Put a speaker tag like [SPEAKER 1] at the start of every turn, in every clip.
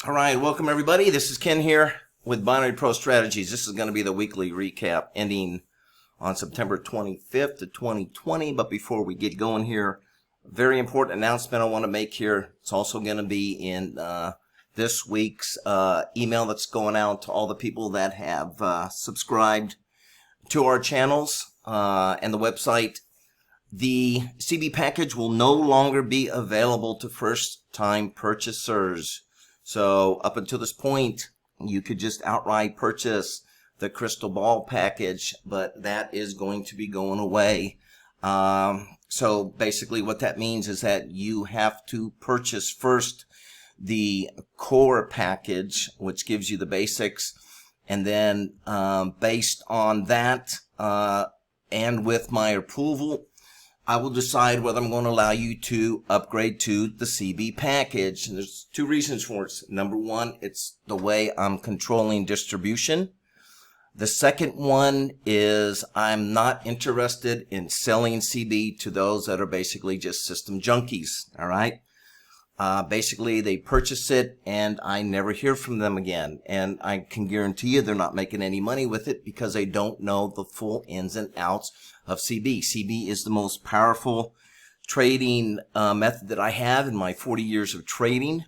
[SPEAKER 1] All right, welcome everybody. This is Ken here with Binary Pro Strategies. This is going to be the weekly recap ending on September 25th of 2020. But before we get going here, a very important announcement I want to make here. It's also going to be in this week's email that's going out to all the people that have subscribed to our channels and the website. The CB package will no longer be available to first-time purchasers. So up until this point, you could just outright purchase the Crystal Ball package, but that is going to be going away. So basically what that means is that you have to purchase first the core package, which gives you the basics, and then based on that and with my approval, I will decide whether I'm going to allow you to upgrade to the CB package. And there's two reasons for it. Number one, it's the way I'm controlling distribution. The second one is I'm not interested in selling CB to those that are basically just system junkies. All right. Basically, they purchase it and I never hear from them again. And I can guarantee you they're not making any money with it because they don't know the full ins and outs of CB. CB is the most powerful trading method that I have in my 40 years of trading.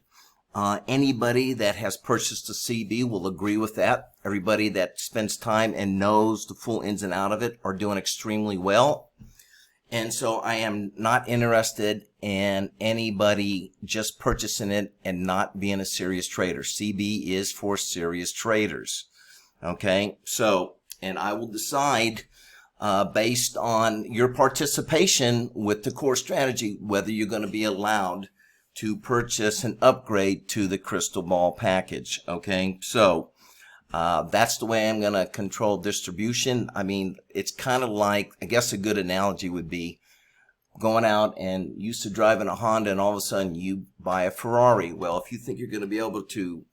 [SPEAKER 1] Anybody that has purchased a CB will agree with that. Everybody that spends time and knows the full ins and outs of it are doing extremely well. And so I am not interested in anybody just purchasing it and not being a serious trader. CB is for serious traders. Okay, so, and I will decide based on your participation with the core strategy whether you're going to be allowed to purchase and upgrade to the Crystal Ball package. Okay, so that's the way I'm going to control distribution. I mean, it's kind of like, I guess a good analogy would be going out and used to driving a Honda and all of a sudden you buy a Ferrari. Well, if you think you're going to be able to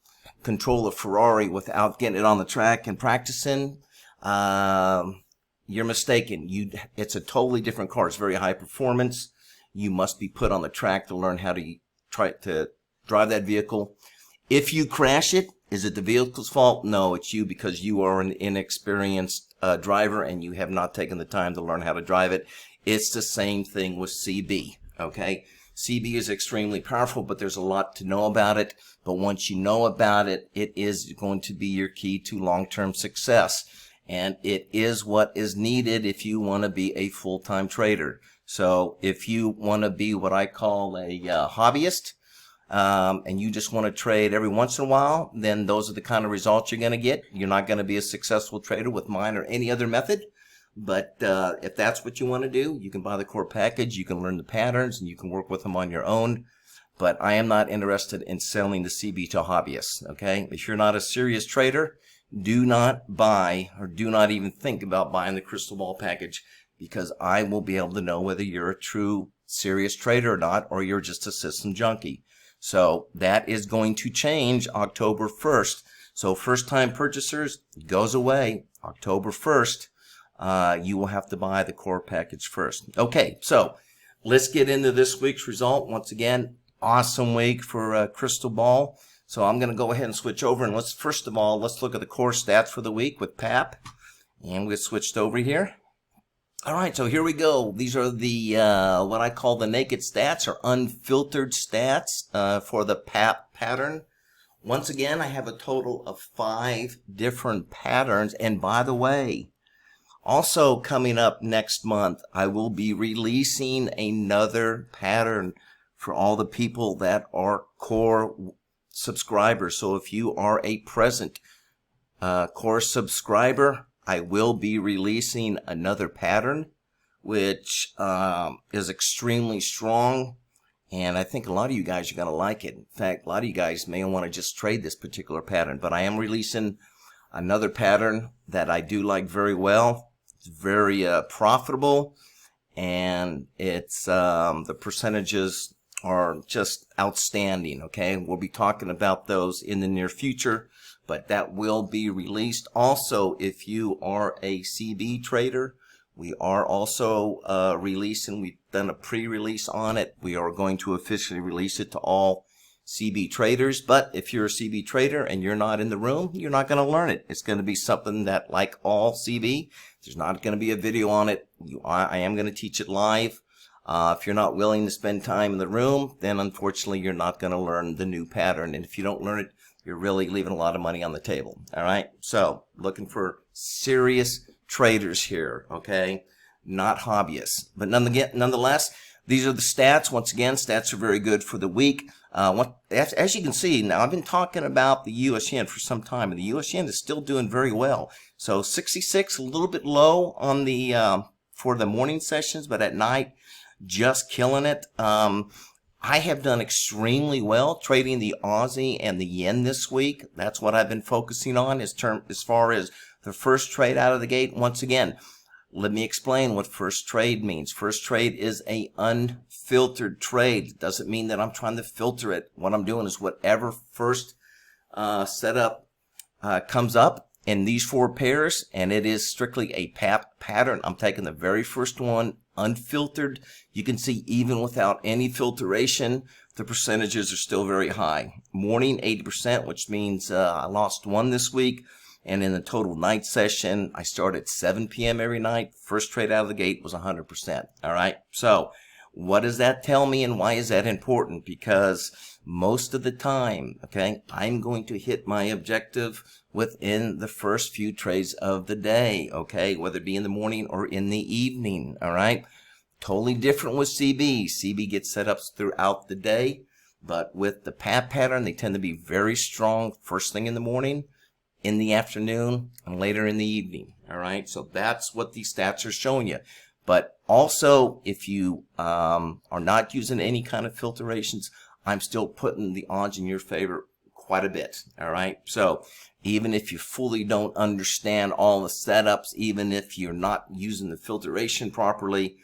[SPEAKER 1] control a Ferrari without getting it on the track and practicing, you're mistaken. It's a totally different car. It's very high performance. You must be put on the track to learn how to try to drive that vehicle. If you crash it, is it the vehicle's fault? No, it's you because you are an inexperienced driver and you have not taken the time to learn how to drive it. It's the same thing with CB, okay? CB is extremely powerful, but there's a lot to know about it. But once you know about it, it is going to be your key to long-term success. And it is what is needed if you want to be a full-time trader. So if you want to be what I call a hobbyist, and you just want to trade every once in a while, then those are the kind of results you're going to get. You're not going to be a successful trader with mine or any other method. But if that's what you want to do, you can buy the core package, you can learn the patterns, and you can work with them on your own. But I am not interested in selling the CB to hobbyists, okay? If you're not a serious trader, do not buy or do not even think about buying the Crystal Ball package because I will be able to know whether you're a true serious trader or not, or you're just a system junkie. So that is going to change October 1st. So first-time purchasers goes away October 1st. You will have to buy the core package first. Okay, so let's get into this week's result. Once again, awesome week for Crystal Ball. So I'm going to go ahead and switch over and first of all, let's look at the core stats for the week with PAP. And we switched over here. All right, so here we go. These are the what I call the naked stats or unfiltered stats for the PAP pattern. Once again, I have a total of 5 different patterns. And by the way, also coming up next month, I will be releasing another pattern for all the people that are core subscribers. So if you are a present core subscriber, I will be releasing another pattern, which is extremely strong. And I think a lot of you guys are going to like it. In fact, a lot of you guys may want to just trade this particular pattern. But I am releasing another pattern that I do like very well. It's very profitable. And it's the percentages are just outstanding. Okay, we'll be talking about those in the near future. But that will be released. Also, if you are a CB trader, we are also releasing, we've done a pre-release on it. We are going to officially release it to all CB traders. But if you're a CB trader and you're not in the room, you're not going to learn it. It's going to be something that, like all CB, there's not going to be a video on it. I am going to teach it live. If you're not willing to spend time in the room, then unfortunately you're not going to learn the new pattern. And if you don't learn it, you're really leaving a lot of money on the table. All right. So looking for serious traders here. Okay. Not hobbyists. But nonetheless, these are the stats. Once again, stats are very good for the week. As you can see, now I've been talking about the U.S. yen for some time, and the U.S. yen is still doing very well. So 66, a little bit low on the for the morning sessions, but at night, just killing it. I have done extremely well trading the Aussie and the yen this week. That's what I've been focusing on as far as the first trade out of the gate. Once again, let me explain what first trade means. First trade is a unfiltered trade. It doesn't mean that I'm trying to filter it. What I'm doing is whatever first setup comes up in these four pairs, and it is strictly a pattern. I'm taking the very first one, unfiltered. You can see even without any filtration, the percentages are still very high. Morning 80%, which means I lost one this week. And in the total night session, I start at 7 p.m. every night. First trade out of the gate was 100%. All right. So what does that tell me, and why is that important? Because most of the time, okay, I'm going to hit my objective within the first few trades of the day, okay, whether it be in the morning or in the evening. All right. Totally different with CB. CB gets set up throughout the day, but with the PAP pattern, they tend to be very strong first thing in the morning, in the afternoon, and later in the evening. All right. So that's what these stats are showing you. But also, if you are not using any kind of filtrations, I'm still putting the odds in your favor quite a bit. All right. So even if you fully don't understand all the setups, even if you're not using the filtration properly,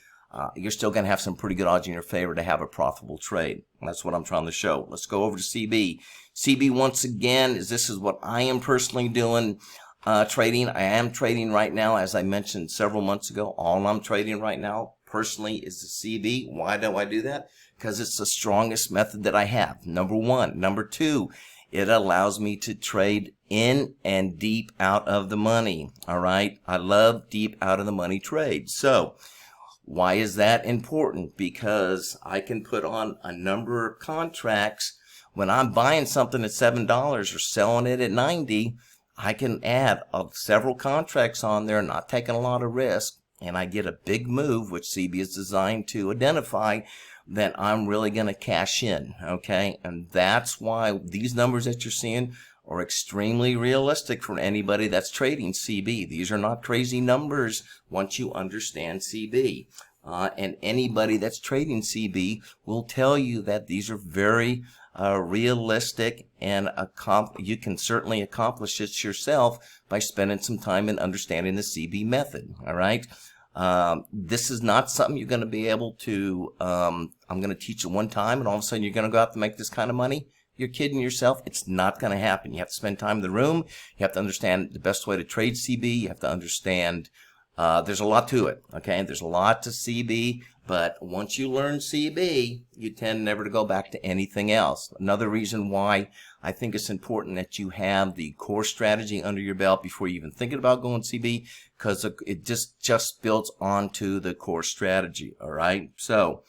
[SPEAKER 1] you're still going to have some pretty good odds in your favor to have a profitable trade. That's what I'm trying to show. Let's go over to CB. CB, once again, this is what I am personally doing, trading. I am trading right now, as I mentioned several months ago. All I'm trading right now personally is the CB. Why do I do that? Because it's the strongest method that I have. Number one. Number two, it allows me to trade in and deep out of the money. All right. I love deep out of the money trades. So why is that important? Because I can put on a number of contracts. When I'm buying something at $7 or selling it at 90, I can add several contracts on there, not taking a lot of risk, and I get a big move, which CB is designed to identify that I'm really going to cash in, okay? And that's why these numbers that you're seeing are extremely realistic for anybody that's trading CB. These are not crazy numbers once you understand CB. And anybody that's trading CB will tell you that these are very realistic, and you can certainly accomplish it yourself by spending some time in understanding the CB method. All right. This is not something you're going to be able to, I'm going to teach you one time and all of a sudden you're going to go out to make this kind of money. You're kidding yourself. It's not going to happen. You have to spend time in the room. You have to understand the best way to trade CB. You have to understand there's a lot to it. Okay, there's a lot to CB, but once you learn CB, you tend never to go back to anything else. Another reason why I think it's important that you have the core strategy under your belt before you even thinking about going CB, because it just builds onto the core strategy. All right, so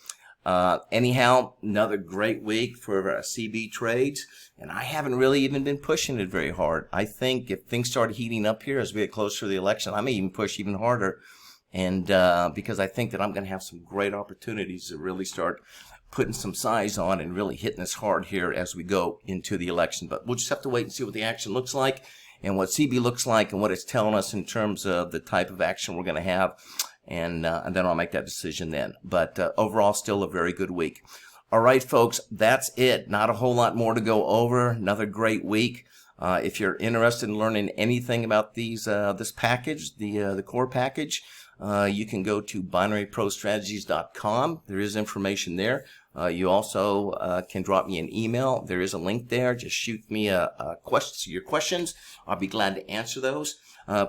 [SPEAKER 1] anyhow, another great week for CB trades, and I haven't really even been pushing it very hard. I think if things start heating up here as we get closer to the election, I may even push even harder, and because I think that I'm going to have some great opportunities to really start putting some size on and really hitting this hard here as we go into the election. But we'll just have to wait and see what the action looks like and what CB looks like and what it's telling us in terms of the type of action we're going to have. And then I'll make that decision then. But overall, still a very good week. All right, folks, that's it. Not a whole lot more to go over. Another great week. If you're interested in learning anything about this package, the core package, you can go to binaryprostrategies.com. There is information there. You also can drop me an email. There is a link there. Just shoot me your questions. I'll be glad to answer those.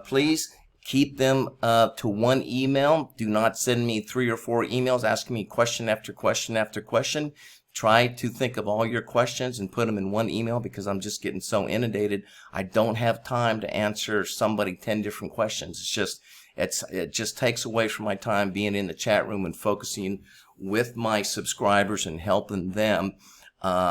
[SPEAKER 1] Please keep them to one email. Do not send me 3 or 4 emails asking me question after question after question. Try to think of all your questions and put them in one email, because I'm just getting so inundated. I don't have time to answer somebody 10 different questions. It just takes away from my time being in the chat room and focusing with my subscribers and helping them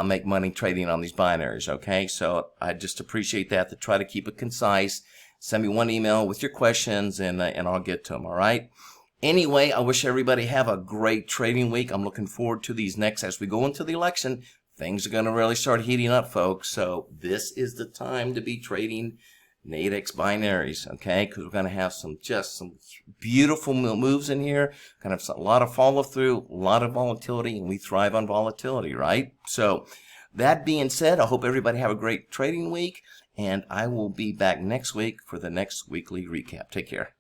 [SPEAKER 1] make money trading on these binaries. Okay, so I just appreciate that, to try to keep it concise. Send me one email with your questions, and I'll get to them. All right. Anyway, I wish everybody have a great trading week. I'm looking forward to these next, as we go into the election, things are going to really start heating up, folks. So this is the time to be trading Nadex binaries, okay? Because we're going to have some beautiful moves in here. Kind of a lot of follow through, a lot of volatility, and we thrive on volatility, right? So that being said, I hope everybody have a great trading week, and I will be back next week for the next weekly recap. Take care.